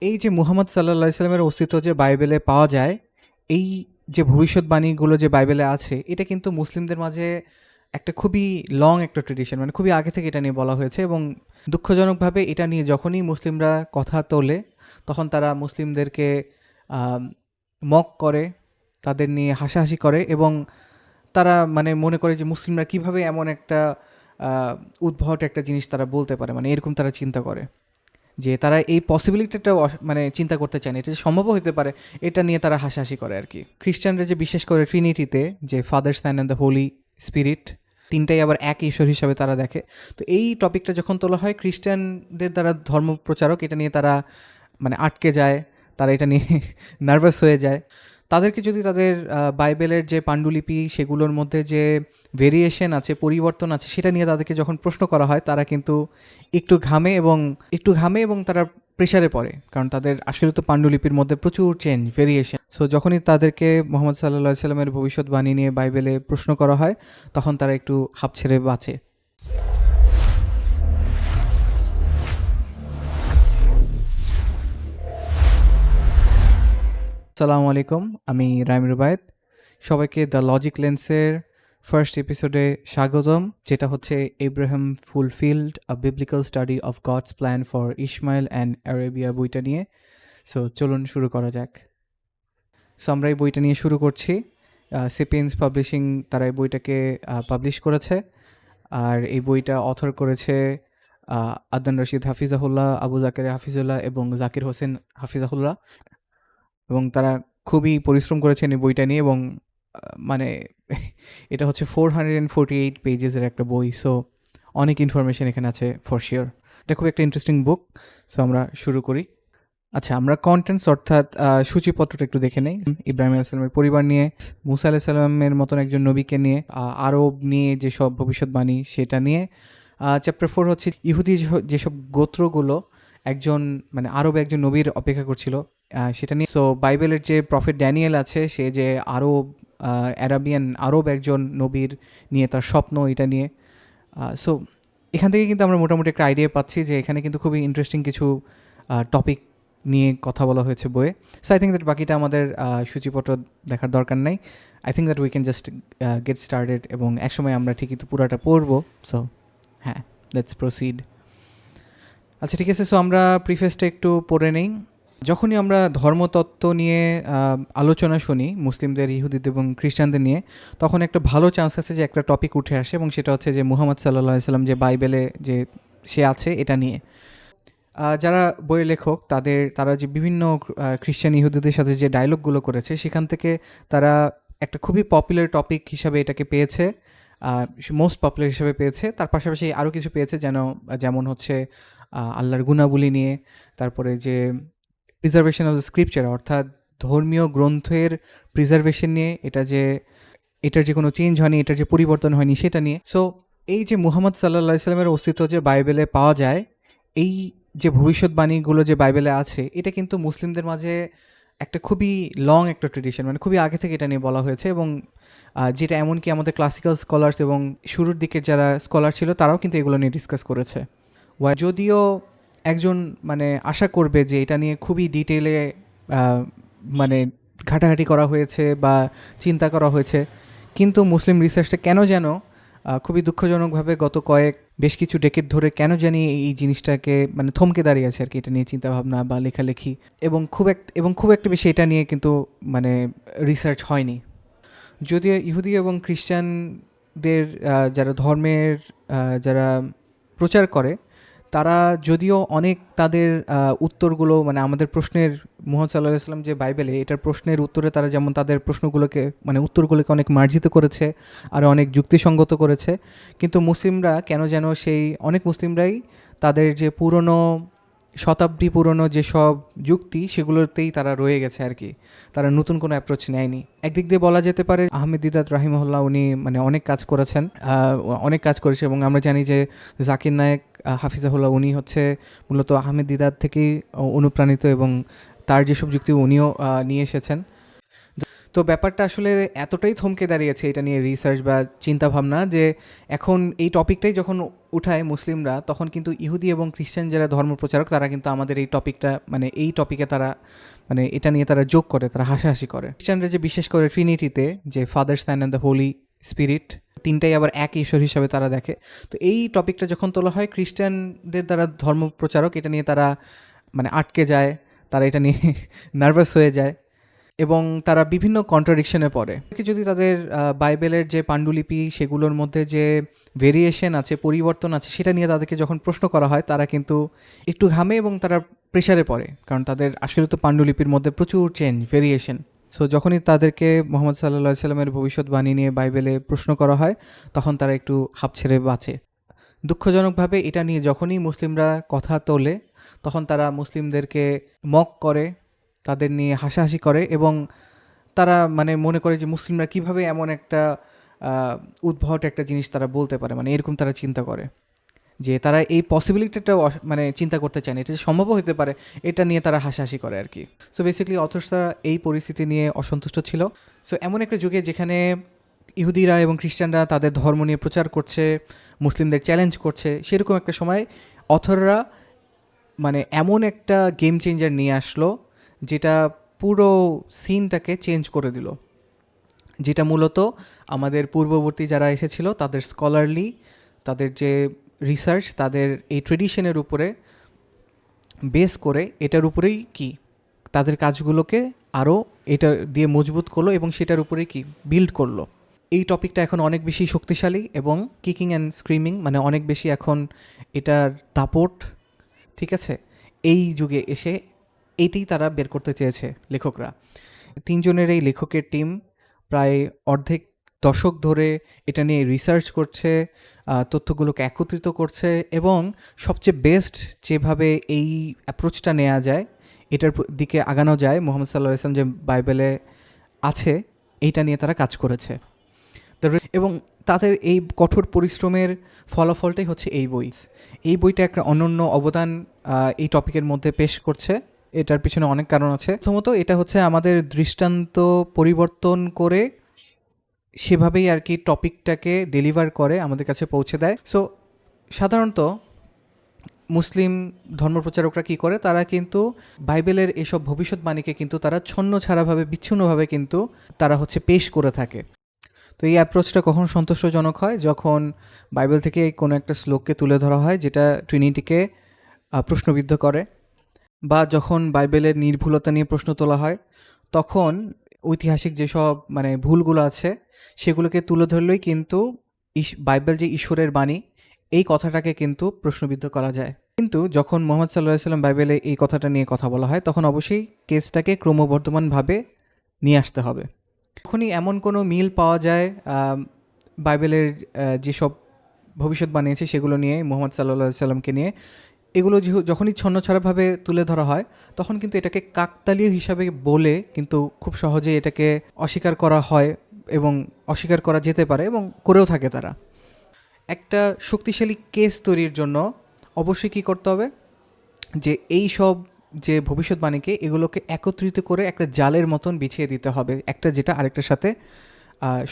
এই যে মুহাম্মদ সাল্লাল্লাহু আলাইহি সাল্লামের অস্তিত্ব যে বাইবেলে পাওয়া যায়, এই যে ভবিষ্যৎবাণীগুলো যে বাইবেলে আছে, এটা কিন্তু মুসলিমদের মাঝে একটা খুবই লং একটা ট্র্যাডিশন, মানে খুবই আগে থেকে এটা নিয়ে বলা হয়েছে। এবং দুঃখজনকভাবে এটা নিয়ে যখনই মুসলিমরা কথা তোলে, তখন তারা মুসলিমদেরকে মক করে, তাদের নিয়ে হাসাহাসি করে এবং তারা মানে মনে করে যে মুসলিমরা কিভাবে এমন একটা উদ্ভট একটা জিনিস তারা বলতে পারে, মানে এরকম তারা চিন্তা করে যে তারা এই পসিবিলিটিটা মানে চিন্তা করতে চায় না, এটা যে সম্ভবও হতে পারে, এটা নিয়ে তারা হাসাহাসি করে আর কি। খ্রিস্টানরা যে বিশেষ করে ট্রিনিটিতে যে Father, Son and the Holy Spirit, তিনটাই আবার এক ঈশ্বর হিসাবে তারা দেখে। তো এই টপিকটা যখন তোলা হয় খ্রিস্টানদের দ্বারা ধর্মপ্রচারক, এটা নিয়ে তারা মানে আটকে যায়, তারা এটা নিয়ে নার্ভাস হয়ে যায়। তাদেরকে যদি তাদের বাইবেলের যে পাণ্ডুলিপি সেগুলোর মধ্যে যে ভেরিয়েশন আছে, পরিবর্তন আছে, সেটা নিয়ে তাদেরকে যখন প্রশ্ন করা হয়, তারা কিন্তু একটু ঘামে এবং তারা প্রেশারে পড়ে, কারণ তাদের আসলে তো পাণ্ডুলিপির মধ্যে প্রচুর চেঞ্জ, ভেরিয়েশন। সো যখনই তাদেরকে মোহাম্মদ সাল্লাল্লাহু আলাইহি সাল্লামের ভবিষ্যৎবাণী নিয়ে বাইবেলে প্রশ্ন করা হয়, তখন তারা একটু হাঁপ ছেড়ে বাঁচে। আসসালামু আলাইকুম, আমি রাইম রুবায়েত। সবাইকে দ্য লজিক লেন্সের ফার্স্ট এপিসোডে স্বাগতম, যেটা হচ্ছে Abraham fulfilled a biblical study of God's plan for Ishmael and Arabia বইটা নিয়ে। সো চলুন শুরু করা যাক। সো আমরা এই বইটা নিয়ে শুরু করছি। সেপিয়েন্স পাবলিশিং তারা এই বইটাকে পাবলিশ করেছে। আর এই বইটা অথর করেছে আদনান রশিদ হাফিজাহুল্লাহ, আবু জাকের হাফিজুল্লাহ এবং জাকির হোসেন হাফিজাহুল্লাহ। এবং তারা খুবই পরিশ্রম করেছেন এই বইটা নিয়ে। এবং মানে এটা হচ্ছে 448 পেজেসের একটা বই। সো অনেক ইনফরমেশন এখানে আছে ফর শিওর। এটা খুব একটা ইন্টারেস্টিং বুক। সো আমরা শুরু করি। আচ্ছা, আমরা কন্টেন্টস অর্থাৎ সূচিপত্রটা একটু দেখে নেই। ইব্রাহিম আলাইহিস সালামের পরিবার নিয়ে, মুসা আলাইহিস সালামের মতন একজন নবীকে নিয়ে, আরব নিয়ে যেসব ভবিষ্যৎবাণী সেটা নিয়ে। চ্যাপ্টার 4 হচ্ছে ইহুদি যেসব গোত্রগুলো একজন মানে আরব একজন নবীর অপেক্ষা করছিল, সেটা নিয়ে। সো বাইবেলের যে প্রফেট ড্যানিয়েল আছে, সে যে আরব একজন নবীর নিয়ে তার স্বপ্ন, এটা নিয়ে। সো এখান থেকে কিন্তু আমরা মোটামুটি একটা আইডিয়া পাচ্ছি যে এখানে কিন্তু খুবই ইন্টারেস্টিং কিছু টপিক নিয়ে কথা বলা হয়েছে বইয়ে। সো আই থিঙ্ক দ্যাট বাকিটা আমাদের সূচিপত্র দেখার দরকার নাই। I think that we can just get started, এবং একসময় আমরা ঠিকই তো পুরাটা পড়বো। সো হ্যাঁ, লেটস প্রসিড। আচ্ছা, ঠিক আছে। সো আমরা প্রিফেসটা একটু পড়ে নেই। যখনই আমরা ধর্মতত্ত্ব নিয়ে আলোচনা শুনি মুসলিমদের, ইহুদিদের এবং খ্রিস্টানদের নিয়ে, তখন একটা ভালো চান্স আছে যে একটা টপিক উঠে আসে, এবং সেটা হচ্ছে যে মুহাম্মদ সাল্লাল্লাহু আলাইহি সাল্লাম যে বাইবেলে যে সে আছে, এটা নিয়ে। যারা বইয়ের লেখক তারা যে বিভিন্ন খ্রিস্টান ইহুদিদের সাথে যে ডায়লগগুলো করেছে, সেখান থেকে তারা একটা খুবই পপুলার টপিক হিসাবে এটাকে পেয়েছে, মোস্ট পপুলার হিসাবে পেয়েছে। তার পাশাপাশি আরও কিছু পেয়েছে, যেমন হচ্ছে আল্লাহর গুণাবলী নিয়ে, তারপরে যে প্রিজার্ভেশন অফ দ্য স্ক্রিপচার অর্থাৎ ধর্মীয় গ্রন্থের প্রিজার্ভেশন নিয়ে, এটার যে কোনো চেঞ্জ হয়নি, এটার যে পরিবর্তন হয়নি, সেটা নিয়ে। সো এই যে মুহাম্মদ সাল্লাল্লাহু আলাইহি সাল্লামের অস্তিত্ব যে বাইবেলে পাওয়া যায়, এই যে ভবিষ্যৎবাণীগুলো যে বাইবেলে আছে, এটা কিন্তু মুসলিমদের মাঝে একটা খুবই লং একটা ট্র্যাডিশন, মানে খুবই আগে থেকে এটা নিয়ে বলা হয়েছে। এবং যেটা এমনকি আমাদের ক্লাসিক্যাল স্কলার্স এবং শুরুর দিকের যারা স্কলার ছিল, তারাও কিন্তু এগুলো নিয়ে ডিসকাস করেছে। যদিও একজন মানে আশা করবে যে এটা নিয়ে খুবই ডিটেলে মানে ঘাটাঘাটি করা হয়েছে বা চিন্তা করা হয়েছে, কিন্তু মুসলিম রিসার্চটা কেন যেন খুবই দুঃখজনকভাবে গত বেশ কিছু ডেকেড ধরে কেন জানি এই জিনিসটাকে মানে থমকে দাঁড়িয়েছে আর কি, এটা নিয়ে চিন্তাভাবনা বা লেখালেখি। এবং খুব একটা বেশি এটা নিয়ে কিন্তু মানে রিসার্চ হয়নি। যদিও ইহুদি এবং খ্রিস্টানদের যারা ধর্মের যারা প্রচার করে, তারা যদিও অনেক তাদের উত্তরগুলো মানে আমাদের প্রশ্নের, মুহাম্মদ সাল্লাল্লাহু আলাইহি ওয়াসাল্লাম যে বাইবেলে, এটার প্রশ্নের উত্তরে তারা যেমন তাদের প্রশ্নগুলোকে মানে উত্তরগুলোকে অনেক মার্জিত করেছে আর অনেক যুক্তিসঙ্গত করেছে, কিন্তু মুসলিমরা কেন যেন অনেক মুসলিমরাই তাদের যে শতাব্দী পুরনো যেসব যুক্তি, সেগুলোতেই তারা রয়ে গেছে আর কি। তারা নতুন কোনো অ্যাপ্রোচ নেয়নি। একদিক দিয়ে বলা যেতে পারে আহমেদ দিদাত রাহিমাহুল্লাহ, উনি মানে অনেক কাজ করেছে। এবং আমরা জানি যে জাকির নায়েক হাফিজাহুল্লাহ, উনি হচ্ছে মূলত আহমেদ দিদাত থেকেই অনুপ্রাণিত, এবং তার যেসব যুক্তি উনিও নিয়ে এসেছেন। তো ব্যাপারটা আসলে এতটাই থমকে দাঁড়িয়েছে এটা নিয়ে রিসার্চ বা চিন্তাভাবনা যে এখন এই টপিকটাই যখন উঠায় মুসলিমরা, তখন কিন্তু ইহুদি এবং খ্রিস্টান যারা ধর্মপ্রচারক তারা কিন্তু আমাদের এই টপিকটা মানে এই টপিকে তারা মানে এটা নিয়ে তারা যোগ করে, তারা হাসাহাসি করে। খ্রিস্টানরা যে বিশেষ করে ট্রিনিটিতে যে Father Son and the Holy Spirit তিনটাই আবার এক ঈশ্বর হিসাবে তারা দেখে। তো এই টপিকটা যখন তোলা হয় খ্রিস্টানদের দ্বারা ধর্মপ্রচারক এটা নিয়ে তারা মানে আটকে যায়, তারা এটা নিয়ে নার্ভাস হয়ে যায় এবং তারা বিভিন্ন কন্ট্রাডিকশনে পড়ে। যদি তাদের বাইবেলের যে পাণ্ডুলিপি সেগুলোর মধ্যে যে ভেরিয়েশন আছে, পরিবর্তন আছে, সেটা নিয়ে তাদেরকে যখন প্রশ্ন করা হয় তারা কিন্তু একটু ঘামে এবং তারা প্রেশারে পড়ে, কারণ তাদের আসলে তো পাণ্ডুলিপির মধ্যে প্রচুর চেঞ্জ, ভেরিয়েশন। সো যখনই তাদেরকে মোহাম্মদ সাল্লাল্লাহু আলাইহি সাল্লামের ভবিষ্যৎবাণী নিয়ে বাইবেলে প্রশ্ন করা হয় তখন তারা একটু হাঁপ ছেড়ে বাঁচে। দুঃখজনকভাবে এটা নিয়ে যখনই মুসলিমরা কথা তোলে তখন তারা মুসলিমদেরকে মক করে, তাদের নিয়ে হাসাহাসি করে এবং তারা মানে মনে করে যে মুসলিমরা কিভাবে এমন একটা উদ্ভট একটা জিনিস তারা বলতে পারে, মানে এরকম তারা চিন্তা করে যে তারা এই পসিবিলিটিটা মানে চিন্তা করতে চায় না, এটা যে সম্ভবও হতে পারে, এটা নিয়ে তারা হাসাহাসি করে আর কি। সো বেসিক্যালি অথর্সরা এই পরিস্থিতি নিয়ে অসন্তুষ্ট ছিল। সো এমন একটা যুগে যেখানে ইহুদিরা এবং খ্রিস্টানরা তাদের ধর্ম নিয়ে প্রচার করছে, মুসলিমদের চ্যালেঞ্জ করছে, সেরকম একটা সময় অথররা মানে এমন একটা গেম চেঞ্জার নিয়ে আসলো যেটা পুরো সিনটাকে চেঞ্জ করে দিল, যেটা মূলত আমাদের পূর্ববর্তী যারা এসেছিল তাদের স্কলারলি, তাদের যে রিসার্চ, তাদের এই ট্রেডিশনের উপরে বেস করে এটার উপরেই কি তাদের কাজগুলোকে আরও এটা দিয়ে মজবুত করলো এবং সেটার উপরেই কি বিল্ড করলো। এই টপিকটা এখন অনেক বেশি শক্তিশালী এবং কিকিং অ্যান্ড স্ক্রিমিং, মানে অনেক বেশি এখন এটার দাপট, ঠিক আছে, এই যুগে এসে এইটাই তারা বের করতে চেয়েছে লেখকরা। তিনজনের এই লেখকের টিম প্রায় অর্ধেক দশক ধরে এটা নিয়ে রিসার্চ করছে, তথ্যগুলোকে একত্রিত করছে এবং সবচেয়ে বেস্ট যেভাবে এই অ্যাপ্রোচটা নেওয়া যায়, এটার দিকে আগানো যায়, মুহাম্মদ সাল্লাল্লাহু আলাইহি ওয়াসাল্লাম যে বাইবেলে আছে এইটা নিয়ে তারা কাজ করেছে। এবং তাদের এই কঠোর পরিশ্রমের ফলাফলটাই হচ্ছে এই বই। এই বইটা একটা অনন্য অবদান এই টপিকের মধ্যে পেশ করছে। এটার পিছনে অনেক কারণ আছে। প্রথমত এটা হচ্ছে আমাদের দৃষ্টান্ত পরিবর্তন করে সেভাবেই আর কি টপিকটাকে ডেলিভার করে আমাদের কাছে পৌঁছে দেয়। সো সাধারণত মুসলিম ধর্মপ্রচারকরা কী করে, তারা কিন্তু বাইবেলের এসব ভবিষ্যৎবাণীকে কিন্তু তারা ছন্নছাড়াভাবে বিচ্ছিন্নভাবে কিন্তু তারা হচ্ছে পেশ করে থাকে। তো এই অ্যাপ্রোচটা কখন সন্তুষ্টজনক হয়, যখন বাইবেল থেকে কোনো একটা শ্লোককে তুলে ধরা হয় যেটা ট্রিনিটিকে প্রশ্নবিদ্ধ করে, বা যখন বাইবেলের নির্ভুলতা নিয়ে প্রশ্ন তোলা হয়, তখন ঐতিহাসিক যেসব মানে ভুলগুলো আছে সেগুলোকে তুলে ধরলেই কিন্তু বাইবেল যে ঈশ্বরের বাণী এই কথাটাকে কিন্তু প্রশ্নবিদ্ধ করা যায়। কিন্তু যখন মুহাম্মদ সাল্লাল্লাহু আলাইহি ওয়াসাল্লাম বাইবেলে এই কথাটা নিয়ে কথা বলা হয় তখন অবশ্যই কেসটাকে ক্রমবর্ধমানভাবে নিয়ে আসতে হবে। যখনই এমন কোনো মিল পাওয়া যায় বাইবেলের যেসব ভবিষ্যৎবাণী আছে সেগুলো নিয়ে, মুহাম্মদ সাল্লাল্লাহু আলাইহি ওয়াসাল্লামকে নিয়ে, এগুলো যখনই ছন্নছাড়াভাবে তুলে ধরা হয় তখন কিন্তু এটাকে কাকতালীয় হিসাবে বলে কিন্তু খুব সহজেই এটাকে অস্বীকার করা হয় এবং অস্বীকার করা যেতে পারে এবং করেও থাকে তারা। একটা শক্তিশালী কেস তৈরির জন্য অবশ্যই কী করতে হবে, যে এই সব যে ভবিষ্যৎবাণীকে এগুলোকে একত্রিত করে একটা জালের মতন বিছিয়ে দিতে হবে, একটা যেটা আরেকটার সাথে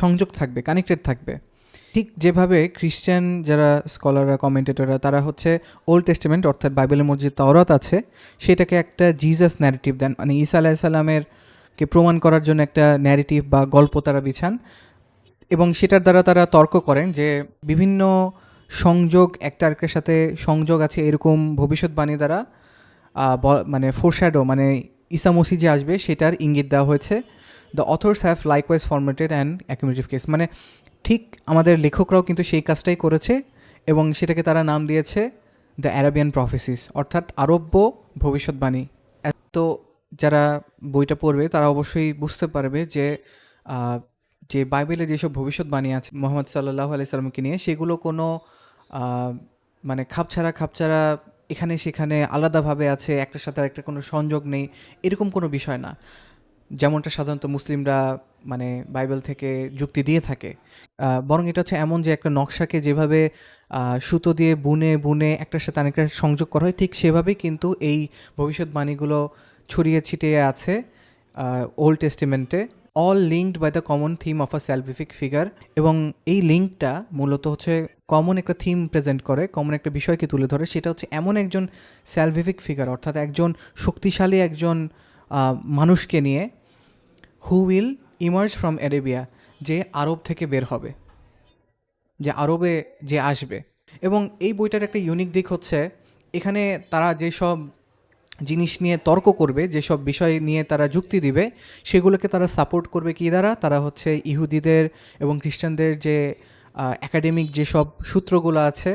সংযোগ থাকবে, কানেক্টেড থাকবে। ঠিক যেভাবে খ্রিস্টান যারা স্কলাররা, কমেন্টেটররা, তারা হচ্ছে ওল্ড টেস্টামেন্ট অর্থাৎ বাইবেলের মধ্যে যে তাওরাত আছে সেটাকে একটা জিজাস ন্যারেটিভ দেন, মানে ঈসা আলাইহিস সালামের কে প্রমাণ করার জন্য একটা ন্যারেটিভ বা গল্প তারা বিছান এবং সেটার দ্বারা তারা তর্ক করেন যে বিভিন্ন সংযোগ, একটা আরেকটার সাথে সংযোগ আছে এরকম ভবিষ্যৎবাণী দ্বারা মানে ফোরশ্যাডো, মানে ঈসা মসিহ যে আসবে সেটার ইঙ্গিত দেওয়া হয়েছে। The authors have likewise formatted and accumulative case, মানে ঠিক আমাদের লেখকরাও কিন্তু সেই কাজটাই করেছে এবং সেটাকে তারা নাম দিয়েছে দ্য অ্যারাবিয়ান প্রফেসিস, অর্থাৎ আরব্য ভবিষ্যৎবাণী। তো যারা বইটা পড়বে তারা অবশ্যই বুঝতে পারবে যে যে বাইবেলে যেসব ভবিষ্যৎবাণী আছে মুহাম্মদ সাল্লাল্লাহু আলাইহি সাল্লামকে নিয়ে, সেগুলো কোনো মানে খাপছাড়া এখানে সেখানে আলাদাভাবে আছে, একটার সাথে একটা কোনো সংযোগ নেই, এরকম কোনো বিষয় না, যেমনটা সাধারণত মুসলিমরা মানে বাইবেল থেকে যুক্তি দিয়ে থাকে। বরং এটা হচ্ছে এমন যে একটা নকশাকে যেভাবে সুতো দিয়ে বুনে বুনে একটার সাথে আরেকটা সংযোগ করা হয়, ঠিক সেভাবেই কিন্তু এই ভবিষ্যৎবাণীগুলো ছড়িয়ে ছিটিয়ে আছে ওল্ড টেস্টিমেন্টে all linked by the common theme of a salvific figure. এবং এই লিঙ্কটা মূলত হচ্ছে কমন একটা থিম প্রেজেন্ট করে, কমন একটা বিষয়কে তুলে ধরে। সেটা হচ্ছে এমন একজন স্যালভিফিক ফিগার, অর্থাৎ একজন শক্তিশালী একজন মানুষকে নিয়ে, হু উইল ইমার্জ ফ্রম অ্যারেবিয়া, যে আরব থেকে বের হবে, যে আরবে যে আসবে। এবং এই বইটার একটা ইউনিক দিক হচ্ছে এখানে তারা যেসব জিনিস নিয়ে তর্ক করবে, যেসব বিষয় নিয়ে তারা যুক্তি দিবে, সেগুলোকে তারা সাপোর্ট করবে কি দ্বারা? তারা হচ্ছে ইহুদিদের এবং খ্রিস্টানদের যে একাডেমিক যেসব সূত্রগুলো আছে,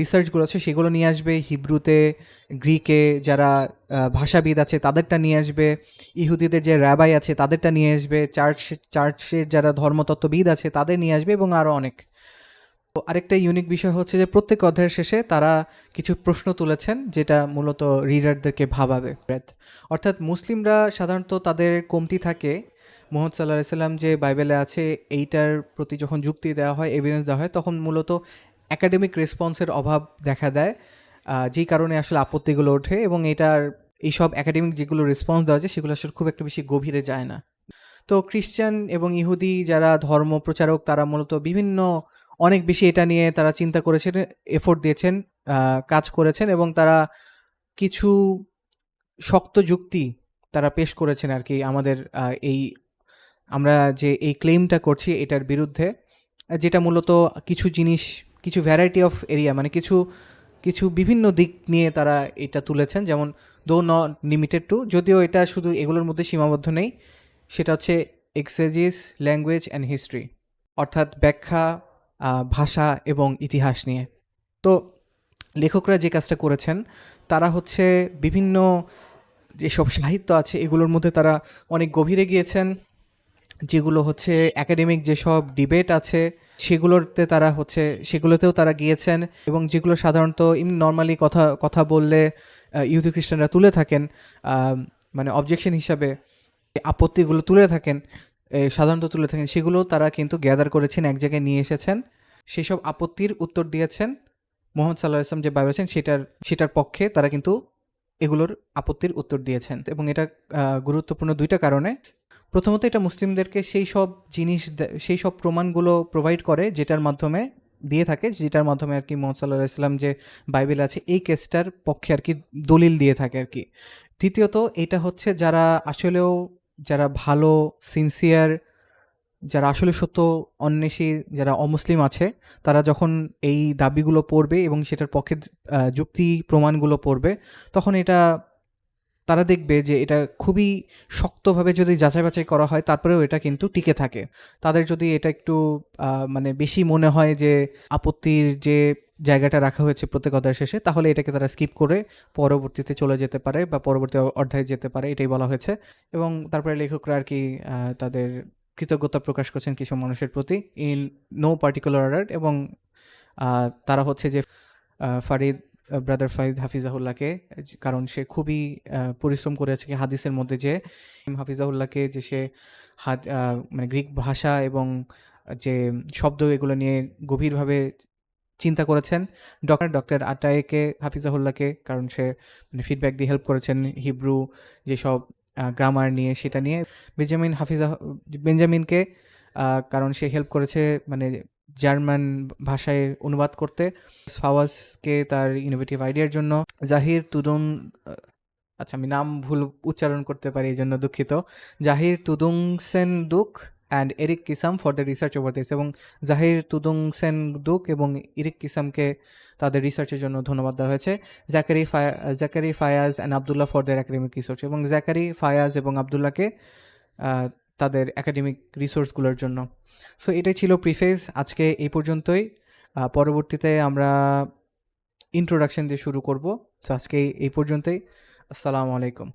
রিসার্চগুলো আছে, সেগুলো নিয়ে আসবে। হিব্রুতে, গ্রিকে যারা ভাষাবিদ আছে তাদেরটা নিয়ে আসবে, ইহুদিদের যে র্যাবাই আছে তাদেরটা নিয়ে আসবে, চার্চের যারা ধর্মতত্ত্ববিদ আছে তাদের নিয়ে আসবে, এবং আরও অনেক। তো আরেকটা ইউনিক বিষয় হচ্ছে যে প্রত্যেক অধ্যায়ের শেষে তারা কিছু প্রশ্ন তুলেছেন যেটা মূলত রিডারদেরকে ভাবাবে। অর্থাৎ মুসলিমরা সাধারণত তাদের কমতি থাকে মুহাম্মদ সাল্লাহ সাল্লাম যে বাইবেলে আছে এইটার প্রতি যখন যুক্তি দেওয়া হয়, এভিডেন্স দেওয়া হয়, তখন মূলত একাডেমিক রেসপন্সের অভাব দেখা দেয়, যেই কারণে আসলে আপত্তিগুলো ওঠে। এবং এটার এইসব একাডেমিক যেগুলো রেসপন্স দেওয়া যায় সেগুলো আসলে খুব একটা বেশি গভীরে যায় না। তো খ্রিস্টান এবং ইহুদি যারা ধর্ম প্রচারক তারা মূলত বিভিন্ন অনেক বেশি এটা নিয়ে তারা চিন্তা করেছেন, এফোর্ট দিয়েছেন, কাজ করেছেন, এবং তারা কিছু শক্ত যুক্তি তারা পেশ করেছেন আর কি আমাদের এই আমরা যে এই ক্লেমটা করছি এটার বিরুদ্ধে, যেটা মূলত কিছু জিনিস, কিছু ভ্যারাইটি অফ এরিয়া, মানে কিছু কিছু বিভিন্ন দিক নিয়ে তারা এটা তুলেছেন। যেমন দো নট লিমিটেড টু, যদিও এটা শুধু এগুলোর মধ্যে সীমাবদ্ধ নেই, সেটা হচ্ছে এক্সেজিস, ল্যাঙ্গুয়েজ অ্যান্ড হিস্ট্রি, অর্থাৎ ব্যাখ্যা, ভাষা এবং ইতিহাস নিয়ে। তো লেখকরা যে কাজটা করেছেন তারা হচ্ছে বিভিন্ন যেসব সাহিত্য আছে এগুলোর মধ্যে তারা অনেক গভীরে গিয়েছেন, যেগুলো হচ্ছে একাডেমিক যেসব ডিবেট আছে সেগুলোতেও তারা গিয়েছেন, এবং যেগুলো সাধারণত নর্মালি কথা কথা বললে ইহুদি খ্রিস্টানরা তুলে থাকেন, মানে অবজেকশন হিসাবে আপত্তিগুলো তুলে থাকেন, সাধারণত তুলে থাকেন, সেগুলো তারা কিন্তু গ্যাদার করেছেন, এক জায়গায় নিয়ে এসেছেন, সেসব আপত্তির উত্তর দিয়েছেন। মোহাম্মদ সাল্লাহ ইসলাম যে বাইবেল আছেন সেটার পক্ষে তারা কিন্তু এগুলোর আপত্তির উত্তর দিয়েছেন। এবং এটা গুরুত্বপূর্ণ দুইটা কারণে। প্রথমত, এটা মুসলিমদেরকে সেই সব প্রমাণগুলো প্রোভাইড করে যেটার মাধ্যমে যেটার মাধ্যমে আর কি মোহাম্মদ সাল্লাহ ইসলাম যে বাইবেল আছে এই কেসটার পক্ষে আর কি দলিল দিয়ে থাকে আর কি। দ্বিতীয়ত, এটা হচ্ছে যারা ভালো, সিনসিয়ার, যারা আসলে সত্য অন্বেষী, যারা অমুসলিম আছে, তারা যখন এই দাবিগুলো পড়বে এবং সেটার পক্ষে যুক্তি প্রমাণগুলো পড়বে, তখন তারা দেখবে যে এটা খুবই শক্তভাবে যদি যাচাই বাছাই করা হয় তারপরেও এটা কিন্তু টিকে থাকে। তাদের যদি এটা একটু মানে বেশি মনে হয় যে আপত্তির যে জায়গাটা রাখা হয়েছে প্রত্যেক অধ্যায়ের শেষে, তাহলে এটাকে তারা স্কিপ করে পরবর্তীতে চলে যেতে পারে বা পরবর্তী অধ্যায়ে যেতে পারে, এটাই বলা হয়েছে। এবং তারপরে লেখকরা আর কি তাদের কৃতজ্ঞতা প্রকাশ করছেন কিছু মানুষের প্রতি ইন নো পার্টিকুলার অর্ডার। এবং তারা হচ্ছে যে ফারিদ, ব্রাদার ফারিদ হাফিজাহুল্লাহকে, কারণ সে খুবই পরিশ্রম করেছে কি হাদিসের মধ্যে, যে হাফিজাহুল্লাহকে যে সে মানে গ্রিক ভাষা এবং যে শব্দ এগুলো নিয়ে গভীরভাবে চিন্তা করেছেন। ডক্টর আটায়েকে হাফিজাহুল্লাহকে, কারণ সে মানে ফিডব্যাক দিয়ে হেল্প করেছেন হিব্রু যেসব গ্রামার নিয়ে সেটা নিয়ে। বেঞ্জামিনকে, কারণ সে হেল্প করেছে মানে জার্মান ভাষায় অনুবাদ করতে। ফাওয়াজকে তার ইনোভেটিভ আইডিয়ার জন্য। জাহির তুদুং, আচ্ছা আমি নাম ভুল উচ্চারণ করতে পারি এই জন্য দুঃখিত। জাহির তুদুংসেন দুক অ্যান্ড এরিক কিসাম for the research over this. এবং জাহির তুদুংসেন দুক এবং ইরিক কিসামকে তাদের রিসার্চের জন্য ধন্যবাদ দেওয়া হয়েছে। Zachary Fayaz and Abdullah for their academic research. এবং জাকারি, ফায়াজ এবং আবদুল্লাহকে তাদের একাডেমিক রিসোর্সগুলোর জন্য। সো এটাই ছিল প্রিফেস, আজকে এই পর্যন্তই। পরবর্তীতে আমরা ইন্ট্রোডাকশন দিয়ে শুরু করব। সো আজকে এই পর্যন্তই। আসসালামু আলাইকুম।